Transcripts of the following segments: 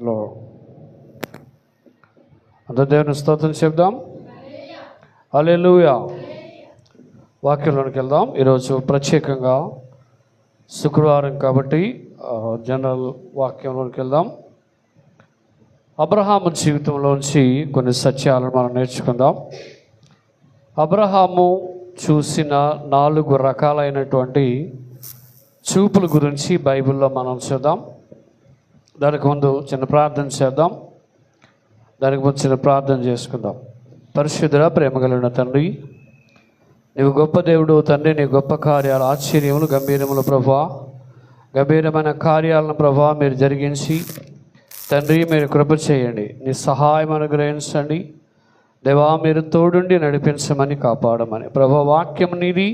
లో అంత దేవుని స్తోత్రం చెప్దాం. హల్లెలూయా. వాక్యంలోనికి వెళ్దాం. ఈరోజు ప్రత్యేకంగా శుక్రవారం కాబట్టి జనరల్ వాక్యంలోనికి వెళ్దాం. అబ్రహాము జీవితంలోంచి కొన్ని సత్యాలను మనం నేర్చుకుందాం. అబ్రహాము చూసిన 4 రకాలైనటువంటి చూపుల గురించి బైబిల్లో మనం చూద్దాం. దానికి ముందు చిన్న ప్రార్థన చేద్దాం. చేసుకుందాం. పరిశుద్ధుడా, ప్రేమ కలిగిన తండ్రి, నీవు గొప్ప దేవుడు తండ్రి. నీ గొప్ప కార్యాలు, ఆశ్చర్యములు, గంభీరములు ప్రభువా, గంభీరమైన కార్యాలను ప్రభువా మీరు జరిగించి తండ్రి మీరు కృప చేయండి. నీ సహాయం అనుగ్రహించండి దేవా. మీరు తోడుండి నడిపించమని, కాపాడమని ప్రభువా. వాక్యం నీది,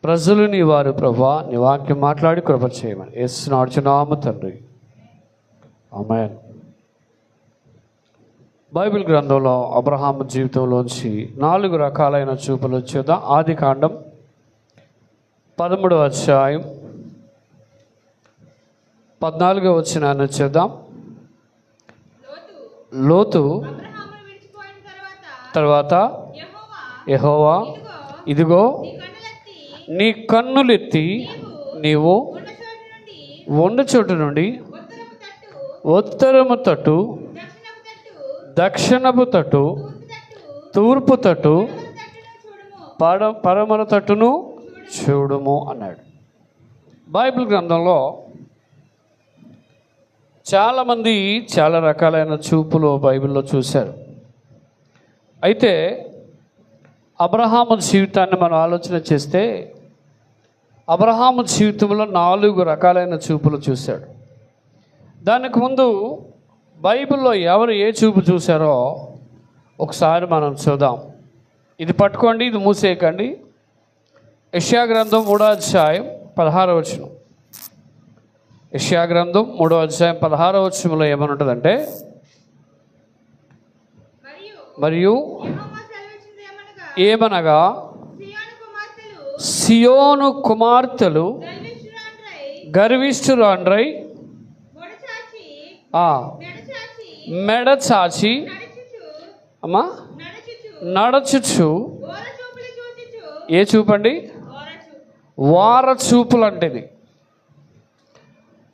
ప్రజలు నీ వారు ప్రభువా. నీ వాక్యం మాట్లాడి కృప చేయమని యేసు నామమున తండ్రి, ఆమేన్. బైబిల్ గ్రంథంలో అబ్రహాము జీవితంలోంచి 4 రకాలైన చూపులు చూద్దాం. ఆదికాండం 13వ అధ్యాయం 14వ వచనాన్ని చూద్దాం. లోతు తర్వాత యెహోవా ఇదిగో నీ కన్నులెత్తి నీవు ఉన్న చోటు నుండి ఉత్తరము తట్టు, దక్షిణపు తట్టు, తూర్పు తట్టు, పడమర తట్టును చూడుము అన్నాడు. బైబిల్ గ్రంథంలో చాలామంది చాలా రకాలైన చూపులు బైబిల్లో చూశారు. అయితే అబ్రహాము జీవితాన్ని మనం ఆలోచన చేస్తే అబ్రహాము జీవితంలో 4 రకాలైన చూపులు చూశాడు. దానికి ముందు బైబిల్లో ఎవరు ఏ చూపు చూశారో ఒకసారి మనం చూద్దాం. ఇది పట్టుకోండి, ఇది మూసేయకండి. యెషయా గ్రంథం 3వ అధ్యాయం 16వ వచనం. యెషయా గ్రంథం 3వ అధ్యాయం 16వ వచనంలో ఏమనుంటుందంటే, మరియు ఏమనగా సియోను కుమార్తెలు గర్విష్ఠురాండ్రై మెడ చాచి అమ్మా నడచుచు. ఏ చూపండి? వార చూపులు అంటేది.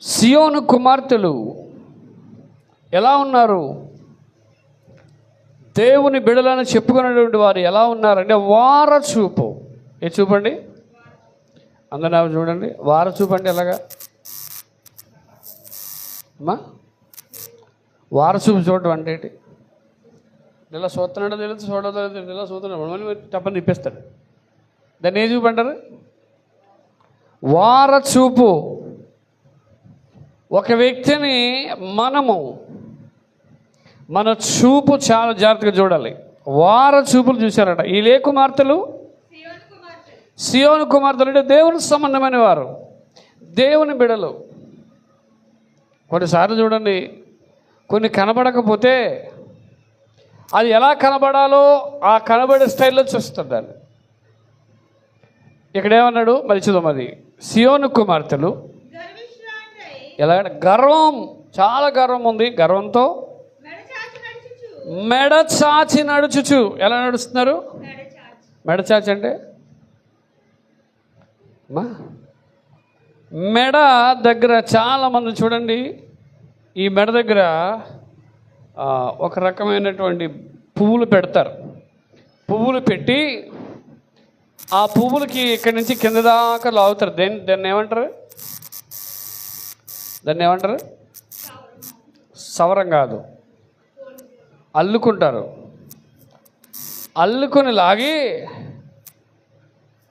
సియోను కుమార్తెలు ఎలా ఉన్నారు? దేవుని బిడలను చెప్పుకునేటువంటి వారు ఎలా ఉన్నారంటే వార చూపు. ఏ చూపండి? అందరూ చూడండి. వార చూపు అంటే ఎలాగా అమ్మా? వార చూపు చూడటం అంటే ఏంటి? ఇలా చూస్తున్నాడో తెలియదు, చూడలేదు, ఇలా చూస్తున్నాడు, మళ్ళీ తప్పని తిప్పేస్తాడు. దాన్ని ఏ చూపు అంటారు? వార చూపు. ఒక వ్యక్తిని మన చూపు చాలా జాగ్రత్తగా చూడాలి. వార చూపులు చూశారట. ఈ కుమార్తెలు సియోను కుమార్తెలు అంటే దేవునికి సంబంధమైన వారు, దేవుని బిడలు. కొన్నిసార్లు చూడండి, కొన్ని కనబడకపోతే అది ఎలా కనబడాలో ఆ కనబడే స్టైల్లో చూస్తారు దాన్ని. ఇక్కడ ఏమన్నాడు మరి చూద్దాం. అది సియోను కుమార్తెలు ఎలా? గర్వం, చాలా గర్వం ఉంది. గర్వంతో మెడ చాచి నడుచుచు. ఎలా నడుస్తున్నారు? మెడ చాచి అంటే మెడ దగ్గర చాలామంది చూడండి, ఈ మెడ దగ్గర ఒక రకమైనటువంటి పువ్వులు పెడతారు. పువ్వులు పెట్టి ఆ పువ్వులకి ఇక్కడి నుంచి కింద దాకా లాగుతారు. దాన్ని ఏమంటారు? సవరం కాదు, అల్లుకుంటారు. అల్లుకొని లాగి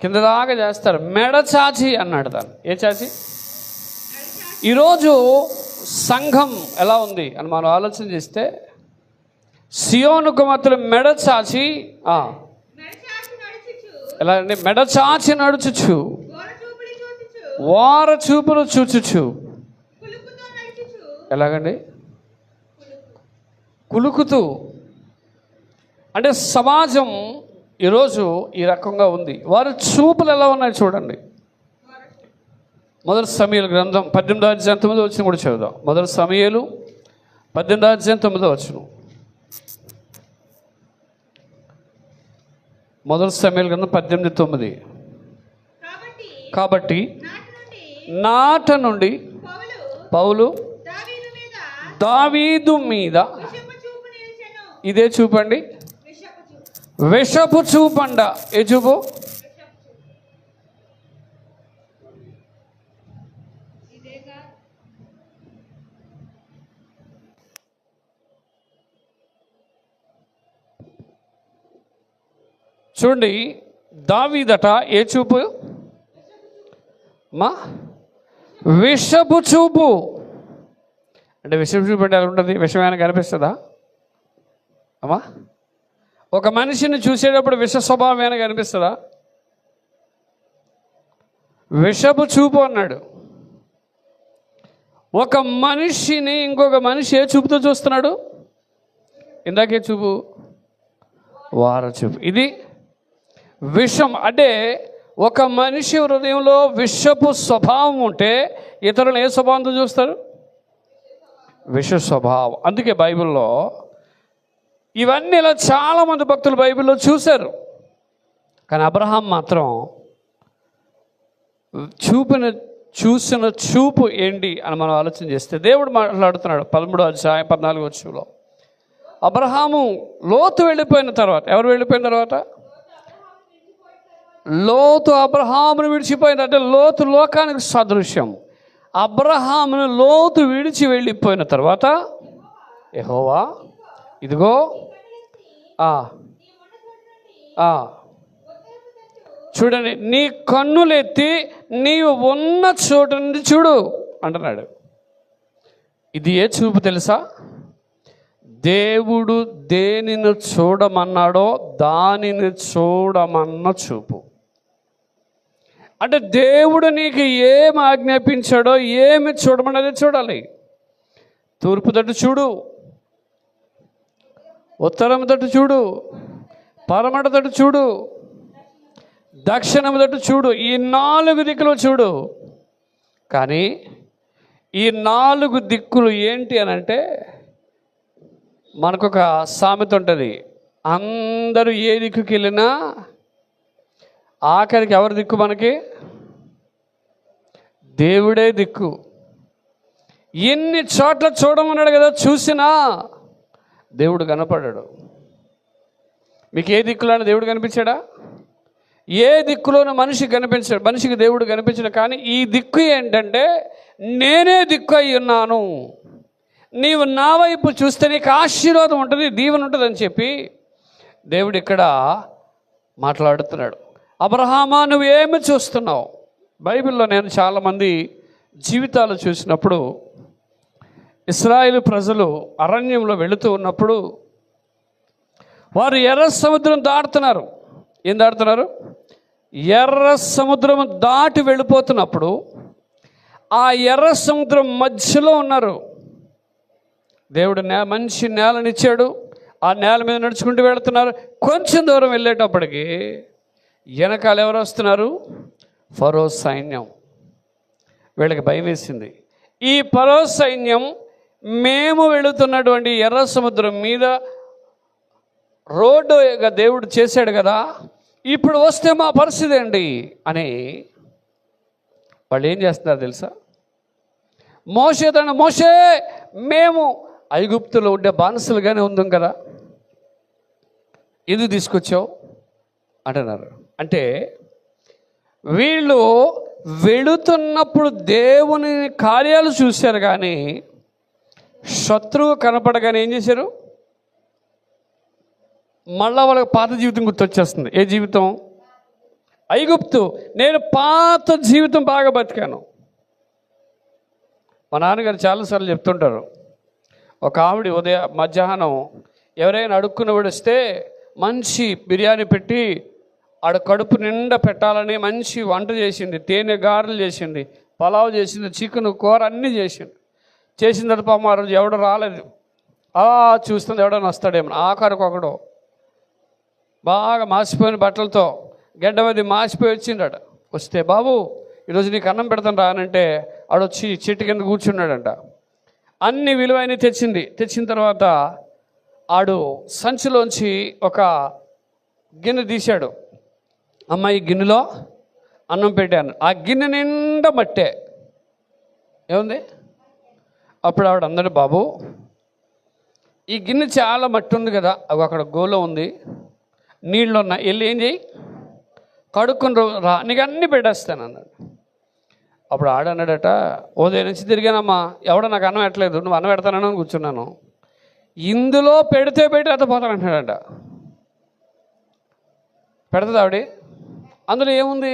కింద దాకా చేస్తారు. మెడ చాచి అన్నాడు దాన్ని. ఏ చాచి? ఈరోజు సంఘం ఎలా ఉంది అని మనం ఆలోచన చేస్తే, సియోను కుమార్తెలు మెడ చాచి ఎలా అండి? మెడ చాచి నడుచుచు, వార చూపులు చూచుచు. ఎలాగండి? కులుకుతూ. అంటే సమాజం ఈరోజు ఈ రకంగా ఉంది. వారి చూపులు ఎలా ఉన్నాయి చూడండి. మొదటి సమూయేలు గ్రంథం 18వ అధ్యాయం 9వ వచనం కూడా చదువుదాం. మొదటి సమూయేలు 18:9. మొదటి సమూయేలు గ్రంథం 18:9. కాబట్టి నాట నుండి పౌలు దావీదు మీద, ఇదే చూపండి, విషపు చూపండ. ఏ చూపు? చూడండి, దావీదట ఏ చూపు? మా విషపు చూపు. అంటే విషపు చూపు అంటే ఎలా ఉంటుంది? విషమైనా కనిపిస్తుందా అమ్మా? ఒక మనిషిని చూసేటప్పుడు విష స్వభావం ఏమైనా కనిపిస్తుందా? విషపు చూపు అన్నాడు. ఒక మనిషిని ఇంకొక మనిషి ఏ చూపుతో చూస్తున్నాడు? ఇందాకే చూపు, వార చూపు. ఇది విషం. అంటే ఒక మనిషి హృదయంలో విషపు స్వభావం ఉంటే ఇతరులు ఏ స్వభావంతో చూస్తారు? విష స్వభావం. అందుకే బైబిల్లో ఇవన్నీ ఇలా చాలామంది భక్తులు బైబిల్లో చూశారు. కానీ అబ్రహాం మాత్రం చూసిన చూపు ఏంటి అని మనం ఆలోచన చేస్తే దేవుడు మాట్లాడుతున్నాడు 13:14. అబ్రహాము లోతు వెళ్ళిపోయిన తర్వాత, ఎవరు వెళ్ళిపోయిన తర్వాత? లోతు అబ్రహామును విడిచిపోయింది. అంటే లోతు లోకానికి సదృశ్యం. అబ్రహామును లోతు విడిచి వెళ్ళిపోయిన తర్వాత యెహోవా ఇదిగో చూడండి, నీ కన్నులెత్తి నీవు ఉన్న చోటు నుండి చూడు అంటున్నాడు. ఇది ఏ చూపు తెలుసా? దేవుడు దేనిని చూడమన్నాడో దానిని చూడమన్న చూపు. అంటే దేవుడు నీకు ఏమి ఆజ్ఞాపించాడో, ఏమి చూడమన్నది చూడాలి. తూర్పు తట్టు చూడు, ఉత్తరం తట్టు చూడు, పరమట తట్టు చూడు, దక్షిణం తట్టు చూడు. ఈ 4 దిక్కులు చూడు. కానీ ఈ 4 దిక్కులు ఏంటి అని అంటే, మనకొక సామెత ఉంటుంది, అందరూ ఏ దిక్కుకి వెళ్ళినా ఆఖరికి ఎవరి దిక్కు? మనకి దేవుడే దిక్కు. ఎన్ని చోట్ల చూడమన్నాడు కదా, చూసినా దేవుడు కనపడ్డాడు. మీకు ఏ దిక్కులోనే దేవుడు కనిపించాడా? ఏ దిక్కులోనూ మనిషికి కనిపించాడు, మనిషికి దేవుడు కనిపించాడు. కానీ ఈ దిక్కు ఏంటంటే, నేనే దిక్కు అయి ఉన్నాను, నీవు నా వైపు చూస్తే నీకు ఆశీర్వాదం ఉంటుంది, దీవెన ఉంటుంది అని చెప్పి దేవుడు ఇక్కడ మాట్లాడుతున్నాడు. అబ్రహామా, నువ్వు ఏమి చూస్తున్నావు? బైబిల్లో నేను చాలామంది జీవితాలు చూసినప్పుడు, ఇశ్రాయేలు ప్రజలు అరణ్యంలో వెళుతూ ఉన్నప్పుడు వారు ఎర్ర సముద్రం దాటుతున్నారు. ఏం దాటుతున్నారు? ఎర్ర సముద్రం దాటి వెళ్ళిపోతున్నప్పుడు ఆ ఎర్ర సముద్రం మధ్యలో ఉన్నారు. దేవుడు మంచి నేలనిచ్చాడు. ఆ నేల మీద నడుచుకుంటూ వెళుతున్నారు. కొంచెం దూరం వెళ్ళేటప్పటికి వెనకాల ఎవరు వస్తున్నారు? ఫరో సైన్యం. వీళ్ళకి భయం వేసింది. ఈ ఫరో సైన్యం మేము వెళుతున్నటువంటి ఎర్ర సముద్రం మీద రోడ్డు దేవుడు చేశాడు కదా, ఇప్పుడు వస్తే మా పరిస్థితి ఏంటి అని వాళ్ళు ఏం చేస్తున్నారు తెలుసా? మోషే మేము ఐగుప్తులో ఉండే బానిసలుగానే ఉందాం కదా, ఎందుకు తీసుకొచ్చావు అంటున్నారు. అంటే వీళ్ళు వెళుతున్నప్పుడు దేవుని కార్యాలు చూశారు, కానీ శత్రువు కనపడగానే ఏం చేశారు? మళ్ళా వాళ్ళకి పాత జీవితం గుర్తొచ్చేస్తుంది. ఏ జీవితం? ఐగుప్తు. నేను పాత జీవితం బాగా బతికాను. మా నాన్నగారు చాలాసార్లు చెప్తుంటారు, ఒక ఆవిడ మధ్యాహ్నం ఎవరైనా అడుక్కున్నవాడు వస్తే మంచి బిర్యానీ పెట్టి ఆడ కడుపు నిండా పెట్టాలని మంచి వంట చేసింది. తేనె గారెలు చేసింది, పలావ్ చేసింది, చికెన్ కూర అన్నీ చేసింది. చేసిన తర్వాత పాపం ఆ రోజు ఎవడో రాలేదు. చూస్తుంది ఎవడో వస్తాడేమో. ఆఖరికి ఒకడు బాగా మాసిపోయిన బట్టలతో గడ్డమది మాసిపోయి వచ్చిండట. వస్తే, బాబు ఈరోజు నీకు అన్నం పెడతాను రానంటే ఆడొచ్చి చెట్టు కింద కూర్చున్నాడంట. అన్ని విలువైనవి తెచ్చిన తర్వాత ఆడు సంచిలోంచి ఒక గిన్నె తీశాడు. అమ్మాయి గిన్నెలో అన్నం పెట్టాను. ఆ గిన్నె నిండా మట్టే. ఏముంది? అప్పుడు ఆవిడ అందరి బాబు, ఈ గిన్నె చాలా మట్టి ఉంది కదా, అవి అక్కడ గోలో ఉంది, నీళ్ళు ఉన్నాయి, వెళ్ళి ఏం చేయి, కడుక్కుని రా, నీకు అన్నీ పెట్టేస్తాను అన్నాడు. అప్పుడు ఆడన్నాడట, ఉదయం నుంచి తిరిగానమ్మా, ఎవడో నాకు అన్నం పెట్టలేదు, నువ్వు అన్నం పెడతానని కూర్చున్నాను, ఇందులో పెడితే పోతానంటున్నాడట. పెడుతుంది ఆవిడ, అందులో ఏముంది?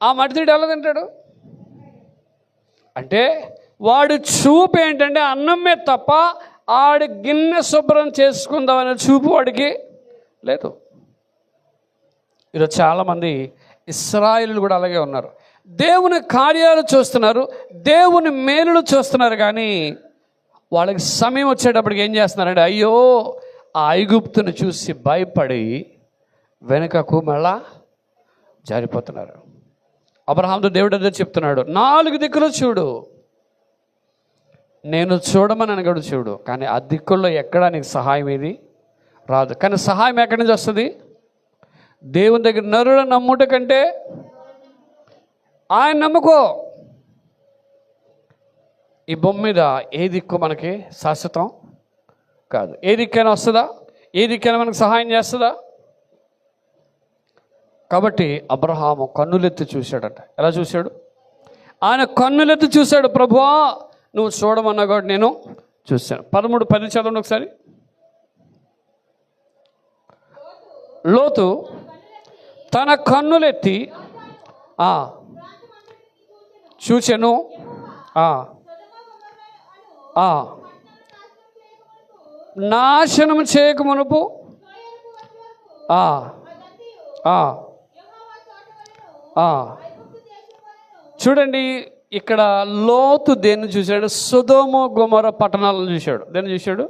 ఆ మట్టితీడు ఎలా తింటాడు? అంటే వాడు చూపు ఏంటంటే అన్నం మీద తప్ప ఆడి గిన్నె శుభ్రం చేసుకుందామనే చూపు వాడికి లేదు. ఈరోజు చాలామంది ఇశ్రాయేలు కూడా అలాగే ఉన్నారు. దేవుని కార్యాలు చూస్తున్నారు, దేవుని మేలులు చూస్తున్నారు, కానీ వాళ్ళకి సమయం వచ్చేటప్పటికి ఏం చేస్తున్నారంటే, అయ్యో ఆ ఐగుప్తుని చూసి భయపడి వెనుకకు మళ్ళా జారిపోతున్నారు. అబ్రహాముతో దేవుడు అదే చెప్తున్నాడు, 4 దిక్కులు చూడు, నేను చూడమని అనగడు చూడు, కానీ ఆ దిక్కుల్లో ఎక్కడా నీకు సహాయం ఏది రాదు. కానీ సహాయం ఎక్కడి నుంచి వస్తుంది? దేవుని దగ్గర. నరుడు నమ్ముట కంటే ఆయన నమ్ముకో. ఈ భూమి మీద ఏ దిక్కు మనకి శాశ్వతం కాదు. ఏ దిక్కైనా వస్తుందా? ఏ దిక్కైనా మనకు సహాయం చేస్తుందా? కాబట్టి అబ్రహాము కన్నులెత్తి చూశాడట. ఎలా చూశాడు? ఆయన కన్నులెత్తి చూశాడు. ప్రభువా నువ్వు చూడమన్నా కాబట్టి నేను చూశాను. 13:10 చదవండి ఒకసారి. లోతు తన కన్నులెత్తి చూచెను, నాశనం చేయక మునుపు చూడండి, ఇక్కడ లోతు దేన్ని చూశాడు? సొదొమ గొమొర్రా పట్టణాలను చూశాడు. దేన్ని చూశాడు?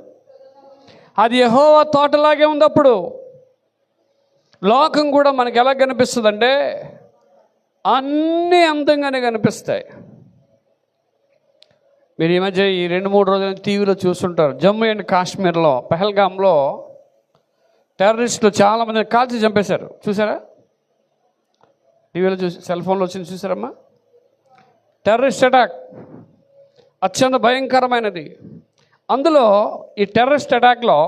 అది యెహోవా తోటలాగే ఉంది. అప్పుడు లోకం కూడా మనకి ఎలా కనిపిస్తుంది అంటే అన్నీ అందంగానే కనిపిస్తాయి. మీరు ఈ మధ్య ఈ 2-3 రోజులు టీవీలో చూస్తుంటారు. జమ్మూ అండ్ కాశ్మీర్లో పహల్గామ్లో టెర్రరిస్టులు చాలామందిని కాల్చి చంపేశారు. చూసారా? టీవీలో చూసి, సెల్ ఫోన్లో వచ్చింది చూసారమ్మా? టెర్రరిస్ట్ అటాక్ అత్యంత భయంకరమైనది. అందులో ఈ టెర్రరిస్ట్ అటాక్లో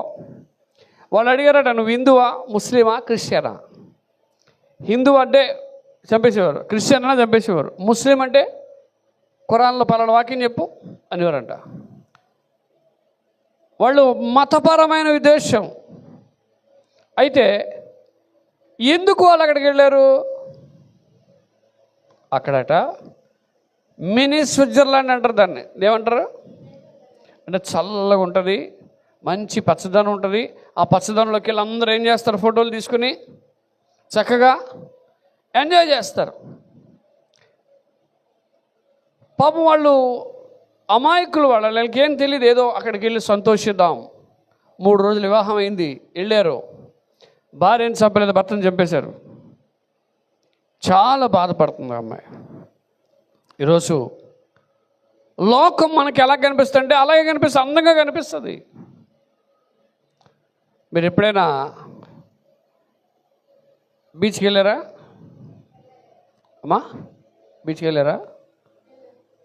వాళ్ళు అడిగారట, నువ్వు హిందువా, ముస్లిమా, క్రిస్టియనా? హిందూ అంటే చంపేసేవారు, క్రిస్టియన్ అన్నా చంపేసేవారు, ముస్లిం అంటే ఖురాన్లో పలానా వాక్యం చెప్పు అనేవారంట. వాళ్ళు మతపరమైన ఉద్దేశం. అయితే ఎందుకు వాళ్ళు అక్కడికి వెళ్ళారు? అక్కడట మినీ స్విట్జర్లాండ్ అంటారు దాన్ని. ఏమంటారు అంటే చల్లగా ఉంటుంది, మంచి పచ్చదనం ఉంటుంది. ఆ పచ్చదనంలోకి వెళ్ళి అందరూ ఏం చేస్తారు? ఫోటోలు తీసుకుని చక్కగా ఎంజాయ్ చేస్తారు. పాపం వాళ్ళు అమాయకులు, వాళ్ళకి ఏం తెలియదు, ఏదో అక్కడికి వెళ్ళి సంతోషిద్దాం. 3 రోజులు వివాహం అయింది, వెళ్ళారు, భార్యని చంపలేదు, భర్తను చంపేశారు. చాలా బాధపడుతుంది ఆ అమ్మాయి. ఈరోజు లోకం మనకి ఎలా కనిపిస్తుంది అంటే అలాగే కనిపిస్తుంది, అందంగా కనిపిస్తుంది. మీరు ఎప్పుడైనా బీచ్కి వెళ్ళారా అమ్మా? బీచ్కి వెళ్ళారా?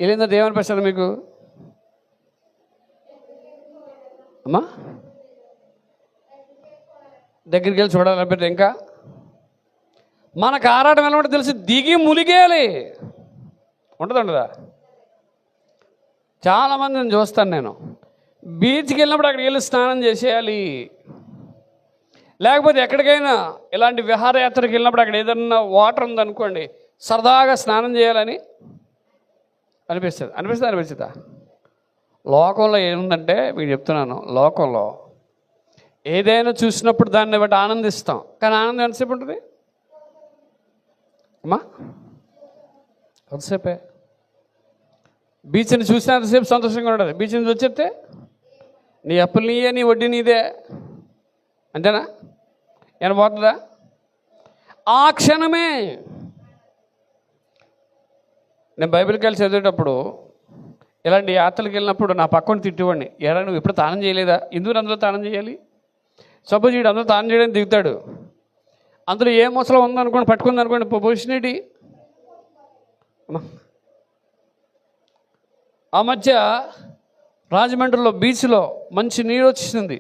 వెళ్ళిందా? ఏమనిపిస్తుంది మీకు అమ్మా? దగ్గరికి వెళ్ళి చూడాలనిపిస్తుంది. ఇంకా మనకు ఆరాటం ఎలా ఉంటుందో తెలిసి దిగి ములిగేయాలి. ఉండదా? చాలామందిని చూస్తాను నేను, బీచ్కి వెళ్ళినప్పుడు అక్కడికి వెళ్ళి స్నానం చేసేయాలి, లేకపోతే ఎక్కడికైనా ఇలాంటి విహారయాత్రకి వెళ్ళినప్పుడు అక్కడ ఏదన్నా వాటర్ ఉందనుకోండి, సరదాగా స్నానం చేయాలని అనిపిస్తుందా? లోకంలో ఏముందంటే మీకు చెప్తున్నాను, లోకంలో ఏదైనా చూసినప్పుడు దాన్ని బట్టి ఆనందిస్తాం, కానీ ఆనందం ఎంతసేపు ఉంటుంది అమ్మా? ఎంతసేపే. బీచ్ని చూసినంతసేపు సంతోషంగా ఉండదు. బీచ్ నుంచి వచ్చేస్తే నీ అప్పులు నీయే, నీ వడ్డీ నీదే, అంతేనా? ఏమైనా పోతుందా? ఆ క్షణమే. నేను బైబిల్కి వెళ్ళి చదివేటప్పుడు ఇలాంటి యాత్రలకు వెళ్ళినప్పుడు నా పక్కన తిట్టేవాడిని, ఎరా నువ్వు ఎప్పుడు తానం చేయలేదా, ఎందుకు అందులో తానం చేయాలి? సపోజ్ వీడు అందులో తానం చేయడానికి దిగుతాడు, అందులో ఏ మొసలో ఉందనుకోండి, పట్టుకుంది అనుకోండి, పొజిషన్ ఏంటి? ఆ మధ్య రాజమండ్రిలో బీచ్లో మంచి నీరు వచ్చేసింది.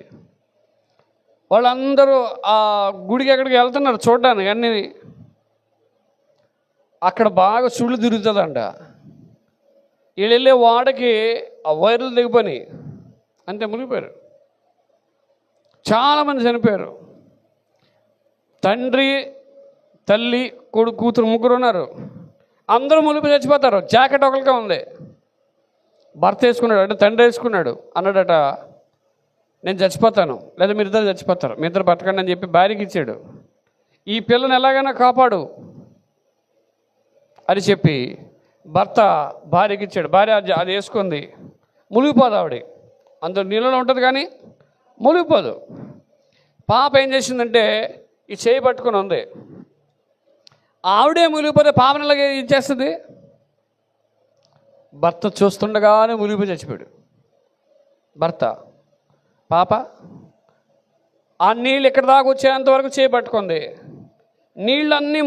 వాళ్ళందరూ ఆ గుడికి ఎక్కడికి వెళ్తున్నారు చూడడానికి అన్నీ. అక్కడ బాగా సుళ్ళు తిరుగుతుందంట. వీళ్ళు వెళ్ళే వాడకి ఆ వైర్లు దిగిపోయి అంతే మునిగిపోయారు. చాలామంది చనిపోయారు. తండ్రి, తల్లి, కొడుకు, కూతురు ముగ్గురు ఉన్నారు. అందరూ మునిగిపోయి చచ్చిపోతారు. జాకెట్ ఒకరికే ఉంది. భర్త వేసుకున్నాడు, అంటే తండ్రి వేసుకున్నాడు, అన్నాడట నేను చచ్చిపోతాను, లేదా మీరు ఇద్దరు చచ్చిపోతారు, మీ ఇద్దరు బతకండి అని చెప్పి భార్యకి ఇచ్చాడు. ఈ పిల్లని ఎలాగైనా కాపాడు అని చెప్పి భర్త భార్యకి ఇచ్చాడు. భార్య అది వేసుకుంది, మునిగిపోదు ఆవిడ. అందులో నీళ్ళలో ఉంటుంది కానీ మునిగిపోదు. పాప ఏం చేసిందంటే ఈ చేయి పట్టుకొని ఉంది. ఆవిడే మునిగిపోతే పాపని ఎలాగే ఇచ్చేస్తుంది? భర్త చూస్తుండగానే మునిగిపోయి చచ్చిపోయాడు భర్త. పాప ఆ నీళ్ళు ఎక్కడి దాకా వచ్చేంత వరకు చేయి పట్టుకుంది. నీళ్ళన్నీ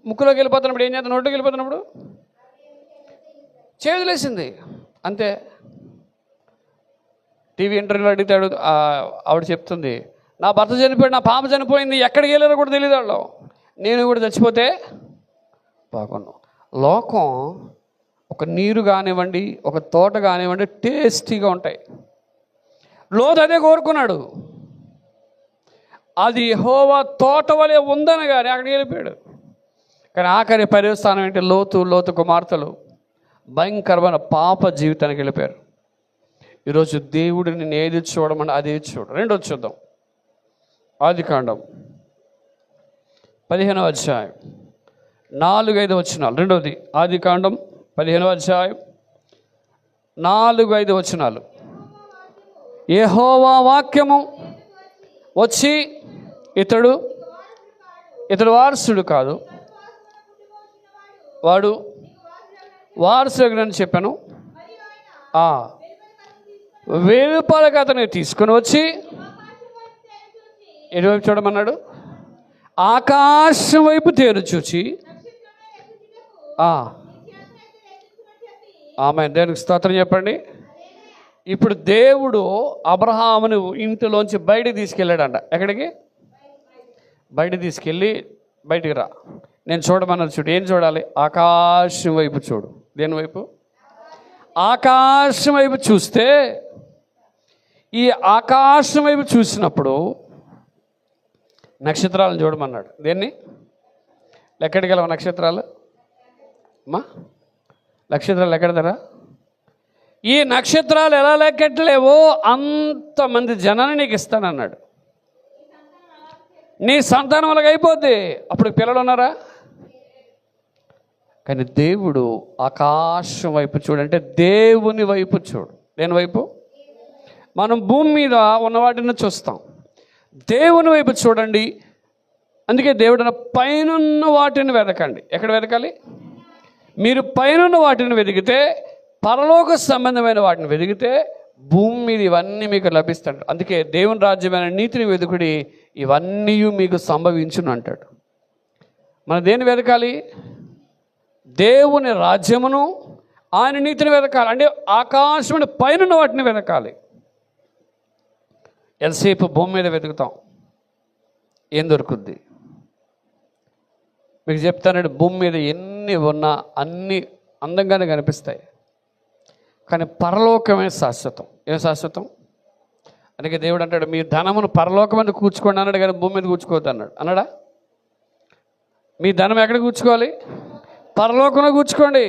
ముక్కులోకి వెళ్ళిపోతున్నప్పుడు ఏం చేద్దాం, నోట్లోకి వెళ్ళిపోతున్నప్పుడు చేతులేసింది అంతే. టీవీ ఇంటర్వ్యూలో అడుగుతాడు, ఆవిడ చెప్తుంది, నా భర్త చనిపోయాడు, నా పాప చనిపోయింది, ఎక్కడికి వెళ్ళారో కూడా తెలియదు వాళ్ళు, నేను కూడా చచ్చిపోతే బాగున్నాను. లోకం ఒక నీరు కానివ్వండి, ఒక తోట కానివ్వండి, టేస్టీగా ఉంటాయి. లోతు అదే కోరుకున్నాడు. అది యెహోవా తోట వలె ఉందని కానీ అక్కడికి వెళ్ళిపోయాడు. కానీ ఆఖరి పర్యవస్థానం ఏంటి? లోతు కుమార్తెలు భయంకరమైన పాప జీవితానికి వెళ్ళిపోయారు. ఈరోజు దేవుడిని నేను ఏది చూడమని అదే చూడు. రెండోది చూద్దాం. ఆదికాండం 15వ అధ్యాయం 4-5 వచనాలు. రెండోది ఆదికాండం 15వ అధ్యాయం 4-5 వచనాలు. యెహోవా వాక్యము వచ్చి ఇతడు వారసుడు కాదు, వాడు వారసుడని చెప్పాను. వెలుపలకు అతను తీసుకొని వచ్చి ఎటువైపు చూడమన్నాడు? ఆకాశం వైపు తేరు చూచి. ఆమె దేవునికి స్తోత్రం చెప్పండి. ఇప్పుడు దేవుడు అబ్రహాముని ఇంటిలోంచి బయటికి తీసుకెళ్ళాడంట. ఎక్కడికి? బయటికి తీసుకెళ్ళి, బయటికి రా, నేను చూడమన్నది చూడు. ఏం చూడాలి? ఆకాశం వైపు చూడు. దేని వైపు? ఆకాశం వైపు చూస్తే, ఈ ఆకాశం వైపు చూసినప్పుడు నక్షత్రాలను చూడమన్నాడు. దేన్ని? ఎక్కడికి వెళ్ళవు నక్షత్రాలు? అమ్మా, నక్షత్రాలు ఎక్కడతారా? ఈ నక్షత్రాలు ఎలా లెక్కట్లేవో అంతమంది జనాన్ని నీకు ఇస్తానన్నాడు. నీ సంతానం అలాగ అయిపోద్ది. అప్పుడు పిల్లలు ఉన్నారా? కానీ దేవుడు ఆకాశం వైపు చూడంటే దేవుని వైపు చూడు. దేని వైపు? మనం భూమి మీద ఉన్న వాటిని చూస్తాం, దేవుని వైపు చూడండి. అందుకే దేవుడు పైనున్న వాటిని వెతకండి. ఎక్కడ వెతకాలి? మీరు పైనున్న వాటిని వెతికితే, పరలోక సంబంధమైన వాటిని వెతికితే భూమి మీద ఇవన్నీ మీకు లభిస్తాడు. అందుకే దేవుని రాజ్యమైన నీతిని వెతుకుడి, ఇవన్నీ మీకు సంభవించును అంటాడు. మనం దేన్ని వెతకాలి? దేవుని రాజ్యమును, ఆయన నీతిని వెతకాలి. అంటే ఆకాశం పైన వాటిని వెతకాలి. ఎంతసేపు భూమి మీద వెతుకుతాం, ఏం దొరుకుద్ది? మీకు చెప్తానండి, భూమి మీద ఎన్ని ఉన్నా అన్నీ అందంగానే కనిపిస్తాయి, కానీ పరలోకమే శాశ్వతం. ఏం శాశ్వతం? అందుకే దేవుడు అంటాడు, మీ ధనమును పరలోకం మీద కూర్చుకోండి అన్నాడు, కానీ భూమి మీద కూర్చుకోవద్దు అన్నాడు. అన్నాడా? మీ ధనం ఎక్కడ కూర్చుకోవాలి? పరలోకంలో కూర్చుకోండి.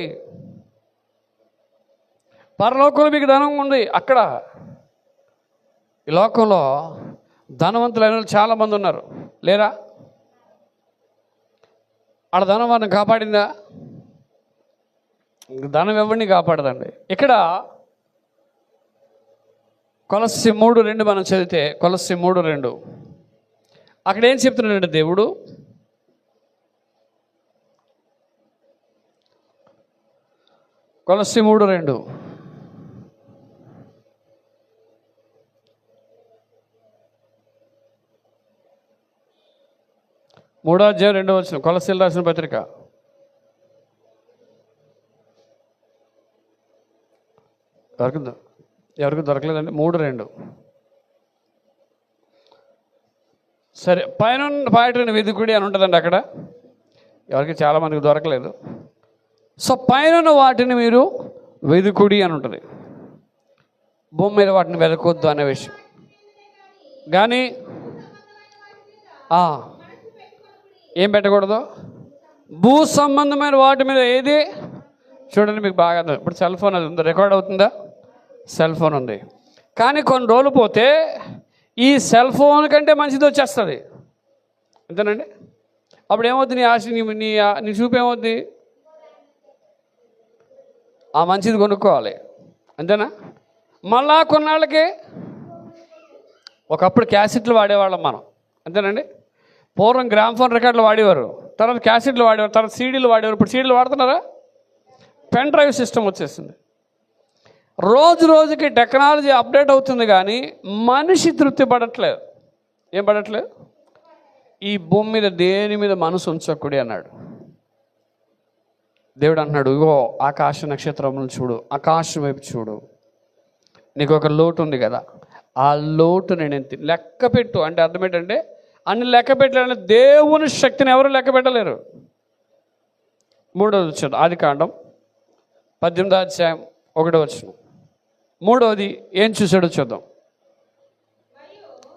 పరలోకంలో మీకు ధనం ఉంది. అక్కడ ఈ లోకంలో ధనవంతులైన వాళ్ళు చాలామంది ఉన్నారు, లేరా? ఆడ ధనం వారిని కాపాడిందా? ధనం ఎవరిని కాపాడదండి. ఇక్కడ కొలస్సీ 3:2 మనం చదివితే, కొలస్సీ 3:2 అక్కడ ఏం చెప్తున్నాడంటే దేవుడు, కొలస్సీ 3:2 3:2 కొలస్సీలు రాసిన పత్రిక. ఎవరికి దొరకలేదండి? 3:2. సరే, పైన పాయటని వెదుకుడి అని ఉంటుందండి అక్కడ. ఎవరికి చాలామందికి దొరకలేదు. సో పైన వాటిని మీరు వెదుకుడి అని ఉంటుంది. భూమి మీద వాటిని వెదకొద్దు అనే విషయం. కానీ ఏం పెట్టకూడదు? భూ సంబంధమైన వాటి మీద ఏది చూడండి. మీకు బాగా ఇప్పుడు సెల్ ఫోన్ అది ఉందా? రికార్డ్ అవుతుందా? సెల్ ఫోన్ ఉంది. కానీ కొన్ని రోజులు పోతే ఈ సెల్ ఫోన్ కంటే మంచిది వచ్చేస్తుంది. అంతేనండి? అప్పుడు ఏమవుద్ది? నీ ఆశ, నీ చూపు ఏమవుద్ది? ఆ మంచిది కొనుక్కోవాలి. అంతేనా? మళ్ళా కొన్నాళ్ళకి ఒకప్పుడు క్యాసెట్లు వాడేవాళ్ళం మనం. అంతేనండి? పూర్వం గ్రామ్ఫోన్ రికార్డులు వాడేవారు, తర్వాత క్యాసెట్లు వాడేవారు, తర్వాత సీడీలు వాడేవారు. ఇప్పుడు సీడీలు వాడుతున్నారా? పెన్ డ్రైవ్ సిస్టమ్ వచ్చేసింది. రోజు రోజుకి టెక్నాలజీ అప్డేట్ అవుతుంది, కానీ మనిషి తృప్తి పడట్లేదు. ఏం పడట్లేదు? ఈ భూమి మీద దేని మీద మనసు ఉంచకుడి అన్నాడు దేవుడు. అంటున్నాడు, ఇగో ఆకాశ నక్షత్రములను చూడు, ఆకాశం వైపు చూడు. నీకు ఒక లోటు ఉంది కదా, ఆ లోటు నేను లెక్క పెట్టు. అంటే అర్థం ఏంటంటే అన్ని లెక్క పెట్టాలంటే దేవుని శక్తిని ఎవరు లెక్క పెట్టలేరు. 3వది చూద్దాం. ఆదికాండం 18:1. 3వది ఏం చూశాడో చూద్దాం.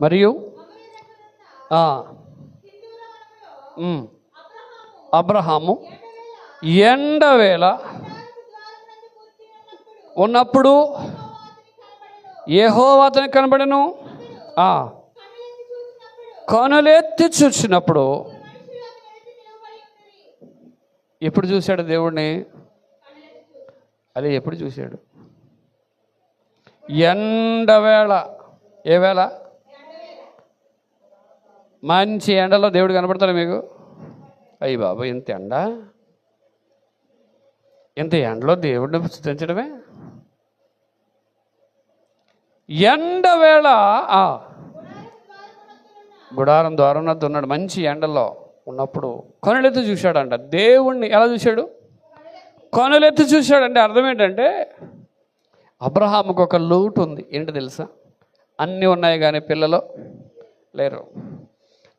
మరియు అబ్రహాము ఎండవేళ ఉన్నప్పుడు యెహోవా అతనికి కనబడెను. కనులెత్తి చూసినప్పుడు ఎప్పుడు చూశాడు దేవుడిని? అదే ఎప్పుడు చూశాడు? ఎండవేళ. ఏ వేళ? మంచి ఎండలో దేవుడు కనబడతాడు మీకు? అయ్యి బాబు, ఇంత ఎండ, ఇంత ఎండలో దేవుడిని స్తుతించడమే. ఎండవేళ గుడారం ద్వారం వద్ద ఉన్నాడు. మంచి ఎండలో ఉన్నప్పుడు కనులెత్తి చూశాడంట దేవుణ్ణి. ఎలా చూశాడు? కనులెత్తి చూశాడంటే అర్థం ఏంటంటే అబ్రహాముకు ఒక లోటు ఉంది. ఏంటి తెలుసా? అన్నీ ఉన్నాయి కానీ పిల్లలు లేరు.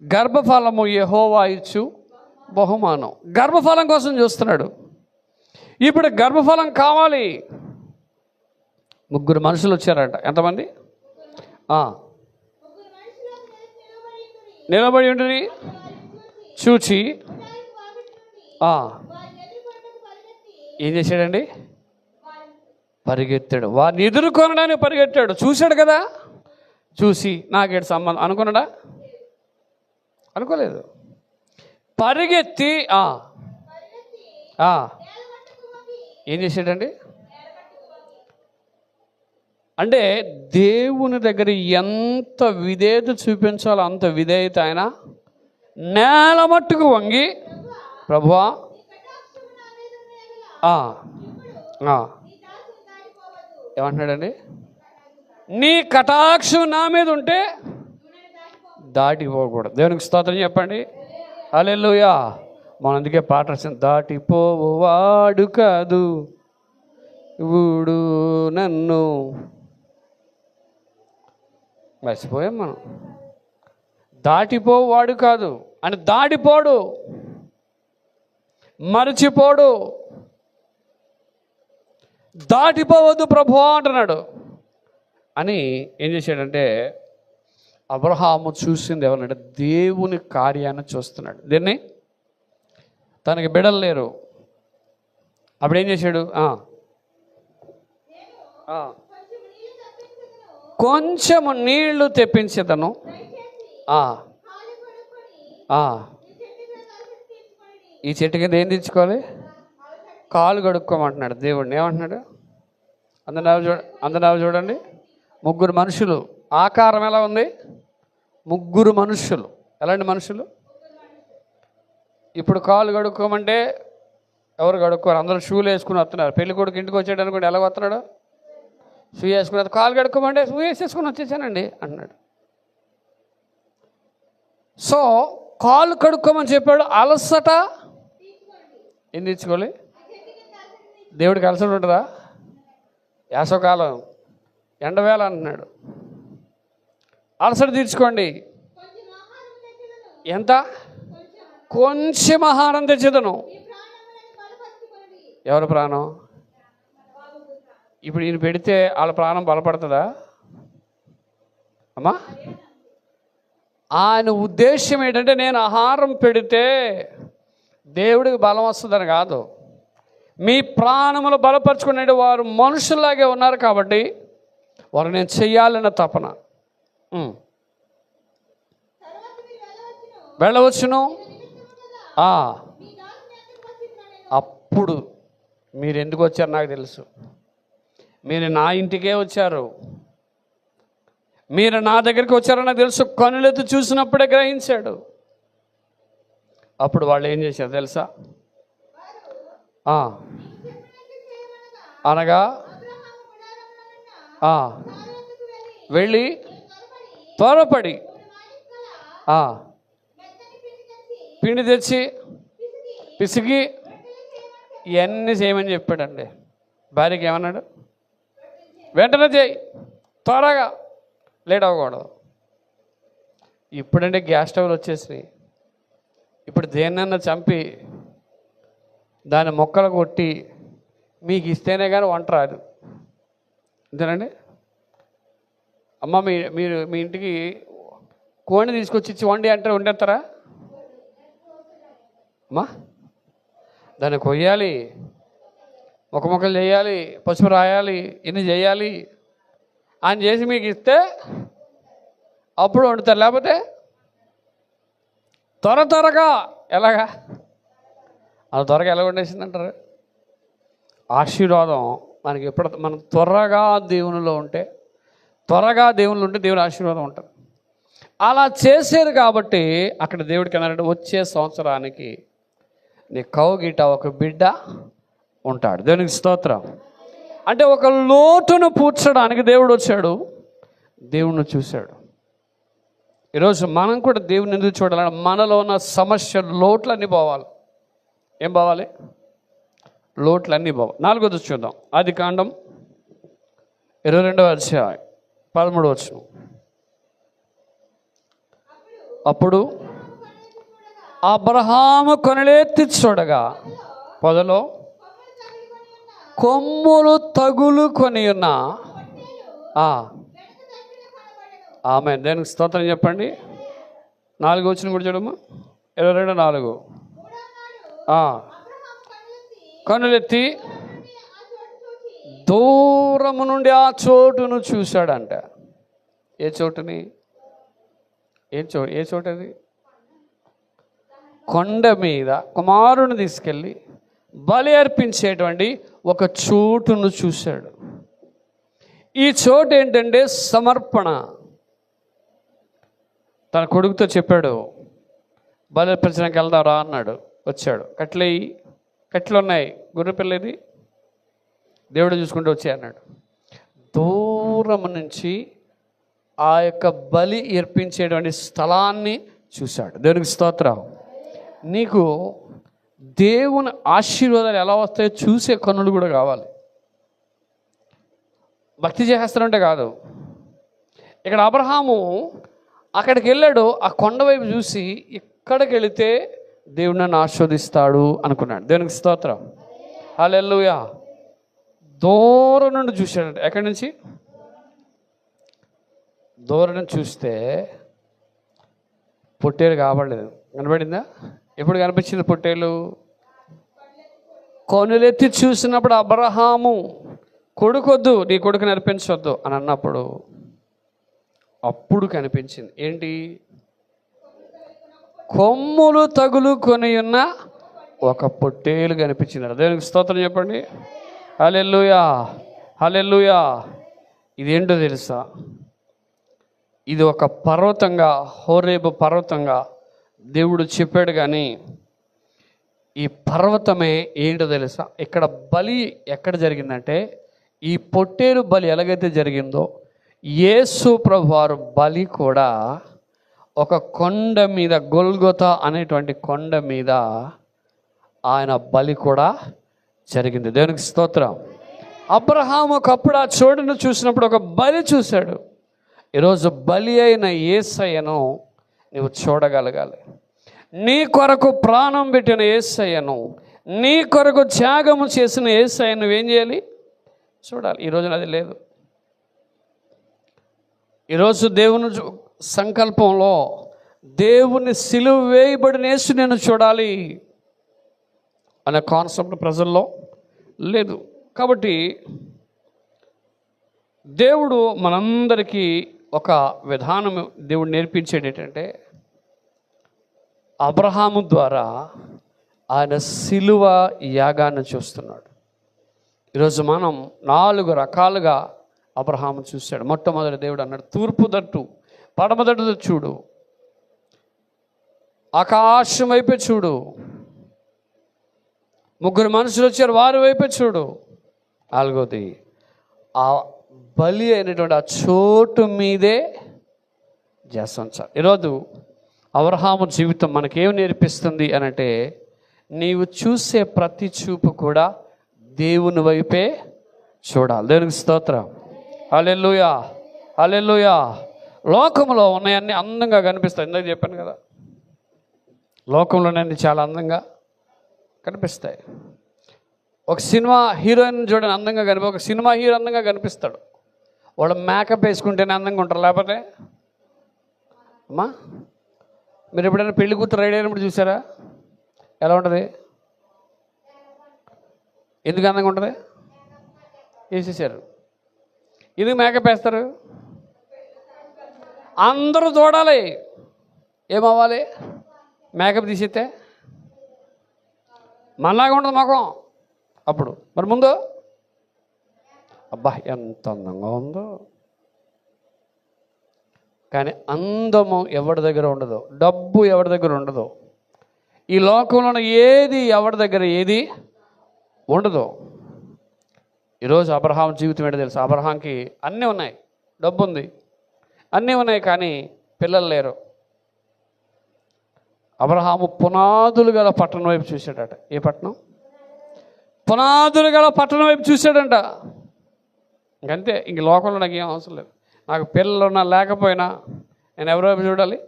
గర్భఫలము యెహోవా ఇచ్చు బహుమానం. గర్భఫలం కోసం చూస్తున్నాడు. ఇప్పుడు గర్భఫలం కావాలి. 3 మనుషులు వచ్చారంట. ఎంతమంది? నిలబడి ఉంటుంది చూచి ఏం చేశాడండి? పరిగెత్తాడు. వారిని ఎదుర్కొనడానికి పరిగెత్తాడు. చూశాడు కదా, చూసి నాకేడు సంబంధం అనుకున్నాడా? అనుకోలేదు. పరిగెత్తి ఏం చేశాడండి? అంటే దేవుని దగ్గర ఎంత విధేయత చూపించాలో అంత విధేయత ఆయన నేల మట్టుకు వంగి, ప్రభువా ఏమంటున్నాడండి? నీ కటాక్షం నా మీద ఉంటే దాటిపోకూడదు. దేవునికి స్తోత్రం చెప్పండి. హల్లెలూయా. మన అందుకే పాట రాసింది, దాటిపోవాడు కాదు ఊడు నన్ను. మర్చిపోయాం మనం. దాటిపోవాడు కాదు అని దాటిపోడు, మరచిపోడు. దాటిపోవద్దు ప్రభువా అంటున్నాడు. అని ఏం చేశాడంటే అబ్రహాము చూసింది ఎవరంటే దేవుని కార్యాన్ని చూస్తున్నాడు. దీన్ని తనకి బిడలు లేరు. అప్పుడు ఏం చేశాడు? కొంచెము నీళ్లు తెప్పించేదను, ఈ చెట్టు కింద ఏం తెచ్చుకోవాలి? కాలు కడుక్కోమంటున్నాడు దేవుడిని. ఏమంటున్నాడు? అందరూ చూడండి. 3 మనుషులు. ఆకారం ఎలా ఉంది? 3 మనుషులు. ఎలాంటి మనుషులు? ఇప్పుడు కాలు కడుక్కోమంటే ఎవరు కడుక్కోరు, అందరూ షూలు వేసుకుని వస్తున్నారు. పెళ్లి కొడుకు ఇంటికి వచ్చాడు అనుకోండి, ఎలా వస్తున్నాడు? షూ వేసుకుని. కాలు కడుక్కోమంటే షూ వేసేసుకుని వచ్చేసానండి అంటున్నాడు. సో కాళ్ళు కడుక్కోమని చెప్పాడు. అలసట ఏం తెచ్చుకోవాలి? దేవుడికి అలసట ఉంటుందా? వేసవకాలం ఎండవేళ అంటున్నాడు, అలసట తీర్చుకోండి. ఎంత? కొంచెం ఆహారం తెచ్చేదను. ఎవరి ప్రాణం? ఇప్పుడు ఈయన పెడితే వాళ్ళ ప్రాణం బలపడుతుందా అమ్మా? ఆయన ఉద్దేశం ఏంటంటే నేను ఆహారం పెడితే దేవుడికి బలం వస్తుందని కాదు, మీ ప్రాణములు బలపరుచుకునే వారు మనుషుల్లాగే ఉన్నారు కాబట్టి వారు నేను చెయ్యాలన్న తపన. వెళ్ళవచ్చును. అప్పుడు మీరు ఎందుకు వచ్చారు నాకు తెలుసు. మీరు నా ఇంటికే వచ్చారు, మీరు నా దగ్గరికి వచ్చారని నాకు తెలుసు. కనులెత్తి చూసినప్పుడే గ్రహించాడు. అప్పుడు వాళ్ళు ఏం చేశారు తెలుసా? అనగా వెళ్ళి త్వరపడి పిండి తెచ్చి పిసికి ఇవన్నీ చేయమని చెప్పాడండి. భార్యకి ఏమన్నాడు? వెంటనే చేయి, త్వరగా, లేట్ అవ్వకూడదు. ఇప్పుడంటే గ్యాస్ స్టవ్లు వచ్చేసినాయి. ఇప్పుడు దేన్నన్నా చంపి దాని మొక్కలు కొట్టి మీకు ఇస్తేనే కానీ వంట రాదు. అంతేనండి. అమ్మ మీరు మీ ఇంటికి కోడిని తీసుకొచ్చి ఇచ్చి వండి అంటే వండేస్తారా అమ్మా? దాన్ని కొయ్యాలి, ముక్కలు చేయాలి, పసుపు రాయాలి, ఇన్ని చేయాలి. ఆయన చేసి మీకు ఇస్తే అప్పుడు వండుతారు. లేకపోతే త్వరగా ఎలాగా? అది త్వరగా ఎలా వండేసిందంటారు? ఆశీర్వాదం మనకి ఎప్పుడు మనం త్వరగా దేవునిలో ఉంటే దేవుని ఆశీర్వాదం ఉంటుంది. అలా చేసేది కాబట్టి అక్కడ దేవుడికి అన్నారంటే వచ్చే సంవత్సరానికి నీ కౌగిట ఒక బిడ్డ ఉంటాడు. దేవునికి స్తోత్రం. అంటే ఒక లోటును పూడ్చడానికి దేవుడు వచ్చాడు, దేవుణ్ణి చూశాడు. ఈరోజు మనం కూడా దేవుని ఎందుకు చూడాలంటే మనలో ఉన్న సమస్య లోట్లన్నీ పోవాలి. ఏం పోవాలి? లోట్లన్నీ పోవాలి. 4వ చూద్దాం. ఆదికాండం 22వ అధ్యాయం 13వ వచనం. అప్పుడు అబ్రహాము కనులెత్తి చూడగా పొదలో కొమ్ములు తగులుకొని ఉన్న ఆమె. దేనికి స్తోత్రం చెప్పండి. 4వ వచనం కూడా చూడమ్మా. 22:4. కనులెత్తి దూరము నుండి ఆ చోటును చూశాడంట. ఏ చోటుని? ఏ చోటు అది? కొండ మీద కుమారుని తీసుకెళ్ళి బలి అర్పించేటువంటి ఒక చోటును చూశాడు. ఈ చోటు ఏంటంటే సమర్పణ. తన కొడుకుతో చెప్పాడు, బలి అర్పించడానికి వెళ్దారా అన్నాడు. వచ్చాడు. కట్లు ఉన్నాయి, గొర్రెపిల్లది, దేవుడు చూసుకుంటూ వచ్చాయి అన్నాడు. దూరం నుంచి ఆ యొక్క బలి అర్పించేటువంటి స్థలాన్ని చూశాడు. దేవునికి స్తోత్రం. నీకు దేవుని ఆశీర్వాదాలు ఎలా వస్తాయో చూసే కన్నులు కూడా కావాలి. భక్తి చేస్తానంటే కాదు. ఇక్కడ అబ్రహాము అక్కడికి వెళ్ళాడు, ఆ కొండ వైపు చూసి ఇక్కడికి వెళితే దేవుడు నన్ను ఆశీర్వదిస్తాడు అనుకున్నాడు. దేవునికి స్తోత్రం. హల్లెలూయా. దూరం నుండి చూశాడు. ఎక్కడి నుంచి? దూరం నుంచి చూస్తే పొట్టేలు కాబడలేదు. కనబడిందా? ఎప్పుడు కనిపించింది పొట్టేలు? కనులెత్తి చూసినప్పుడు అబ్రహాము కొడుకొద్దు, నీ కొడుకుని అర్పించవద్దు అని అన్నప్పుడు అప్పుడు కనిపించింది. ఏంటి? కొమ్ములు తగులుకొని ఉన్న ఒక పొట్టేలు కనిపించింది. దేవునికి స్తోత్రం చెప్పండి. హల్లెలూయా, హల్లెలూయా. ఇదేంటో తెలుసా? ఇది ఒక పర్వతంగా, హోరేబు పర్వతంగా దేవుడు చెప్పాడు. కానీ ఈ పర్వతమే ఏంటో తెలుసా? ఇక్కడ బలి ఎక్కడ జరిగిందంటే, ఈ పొట్టేలు బలి ఎలాగైతే జరిగిందో యేసు ప్రభువారు బలి కూడా ఒక కొండ మీద, గొల్గొతా అనేటువంటి కొండ మీద ఆయన బలి కూడా జరిగింది. దేవునికి స్తోత్రం. అబ్రహాము ఒకప్పుడు ఆ చోటును చూసినప్పుడు ఒక బలి చూశాడు. ఈరోజు బలి అయిన యేసయ్యను నువ్వు చూడగలగాలి. నీ కొరకు ప్రాణం పెట్టిన యేసయ్యను, నీ కొరకు త్యాగము చేసిన యేసయ్యను నువ్వేం చేయాలి? చూడాలి. ఈరోజున అది లేదు. ఈరోజు దేవుని సంకల్పంలో దేవుని సిలువ వేయబడిన యేసు నేను చూడాలి అనే కాన్సెప్ట్ ప్రజల్లో లేదు. కాబట్టి దేవుడు మనందరికీ ఒక విధానం దేవుడు నేర్పించేది ఏంటంటే, అబ్రహాము ద్వారా ఆయన సిలువ యాగాన్ని చూస్తున్నాడు. ఈరోజు మనం 4 రకాలుగా అబ్రహాము చూశాడు. మొట్టమొదటి దేవుడు అన్నాడు, తూర్పు తట్టు, పడమ తట్టు చూడు, ఆకాశం వైపే చూడు. 3 మనుషులు వచ్చారు, వారి వైపే చూడు. 4వది, ఆ బలి అయినటువంటి ఆ చోటు మీదే చేస్తాం. ఈరోజు అబ్రహాము జీవితం మనకేం నేర్పిస్తుంది అనంటే, నీవు చూసే ప్రతి చూపు కూడా దేవుని వైపే చూడాలి. దేవునికి స్తోత్రం. హల్లెలూయా, హల్లెలూయా. లోకంలో ఉన్నాయన్నీ అందంగా కనిపిస్తాయి. ఇందాక చెప్పాను కదా, లోకంలోనే చాలా అందంగా కనిపిస్తాయి. ఒక సినిమా హీరోయిన్ చూడని అందంగా ఒక సినిమా హీరో అందంగా కనిపిస్తాడు. వాళ్ళు మేకప్ వేసుకుంటేనే అందంగా ఉంటారు. లేకపోతే అమ్మా, మీరు ఎప్పుడైనా పెళ్లి కూతురు రెడీ అయినప్పుడు చూసారా? ఎలా ఉంటుంది? ఎందుకు అందంగా ఉంటుంది? వేసేసారు. ఎందుకు మేకప్ వేస్తారు? అందరూ చూడాలి. ఏమవ్వాలి? మేకప్ తీసితే మనలాగా ఉంటుంది ముఖం. అప్పుడు మరి ముందు అబ్బా ఎంత అందంగా ఉందో. కానీ అందము ఎవరి దగ్గర ఉండదు, డబ్బు ఎవరి దగ్గర ఉండదు, ఈ లోకంలో ఏది ఎవరి దగ్గర ఏది ఉండదు. ఈరోజు అబ్రహాం జీవితం ఏంటో తెలుసు? అబ్రహాంకి అన్నీ ఉన్నాయి, డబ్బు ఉంది, అన్నీ ఉన్నాయి, కానీ పిల్లలు లేరు. అబ్రహాము పునాదులు గల పట్టణం వైపు చూశాడట. ఏ పట్టణం? పునాదులు గల పట్టణం వైపు చూశాడంట. ఇంకంతే. ఇంక లోకంలో నాకు ఏం అవసరం లేదు. నాకు పిల్లలు ఉన్నా లేకపోయినా నేను ఎవరి వైపు చూడాలి?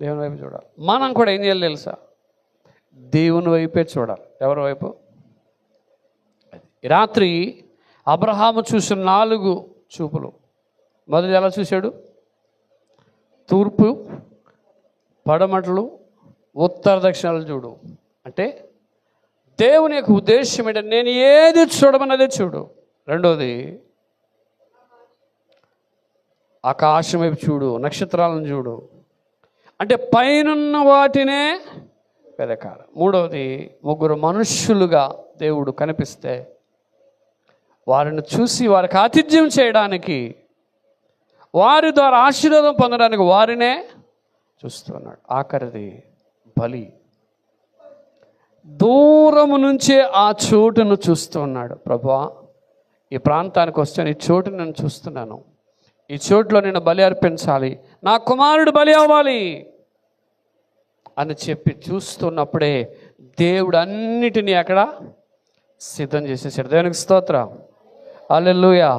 దేవుని వైపు చూడాలి. మనం కూడా ఏం చేయాలి తెలుసా? దేవుని వైపే చూడాలి. ఎవరి వైపు? రాత్రి అబ్రహాము చూసిన 4 చూపులు. మొదటి ఎలా చూశాడు? తూర్పు, పడమట్లు, ఉత్తర దక్షిణాలు చూడు. అంటే దేవుని యొక్క ఉద్దేశం ఏంటంటే, నేను ఏది చూడమన్నదే చూడు. రెండవది, ఆకాశం వైపు చూడు, నక్షత్రాలను చూడు, అంటే పైనున్న వాటినే వెదకాలి. మూడవది, 3 మనుష్యులుగా దేవుడు కనిపిస్తే వారిని చూసి వారికి ఆతిథ్యం చేయడానికి, వారి ద్వారా ఆశీర్వాదం పొందడానికి వారినే చూస్తున్నాడు. ఆఖరిది బలి. దూరము నుంచే ఆ చోటును చూస్తూ ఉన్నాడు. ప్రభువా, ఈ ప్రాంతానికి వస్తే ఈ చోటును నేను చూస్తున్నాను, ఈ చోటులో నేను బలి అర్పించాలి, నా కుమారుడు బలి అవ్వాలి అని చెప్పి చూస్తున్నప్పుడే దేవుడు అన్నిటినీ అక్కడ సిద్ధం చేసేసాడు. దేవునికి స్తోత్రం. హల్లెలూయా.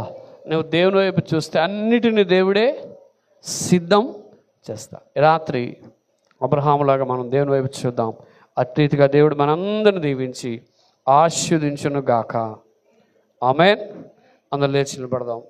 నువ్వు దేవుని వైపు చూస్తే అన్నిటినీ దేవుడే సిద్ధం చేస్తా. రాత్రి అబ్రహాములాగా మనం దేవుని వైపు చూద్దాం. అట్రీతిగా దేవుడు మనందరిని దీవించి ఆశీర్వదించును గాక. ఆమేన్. అందరూ లేచి నిలబడదాం.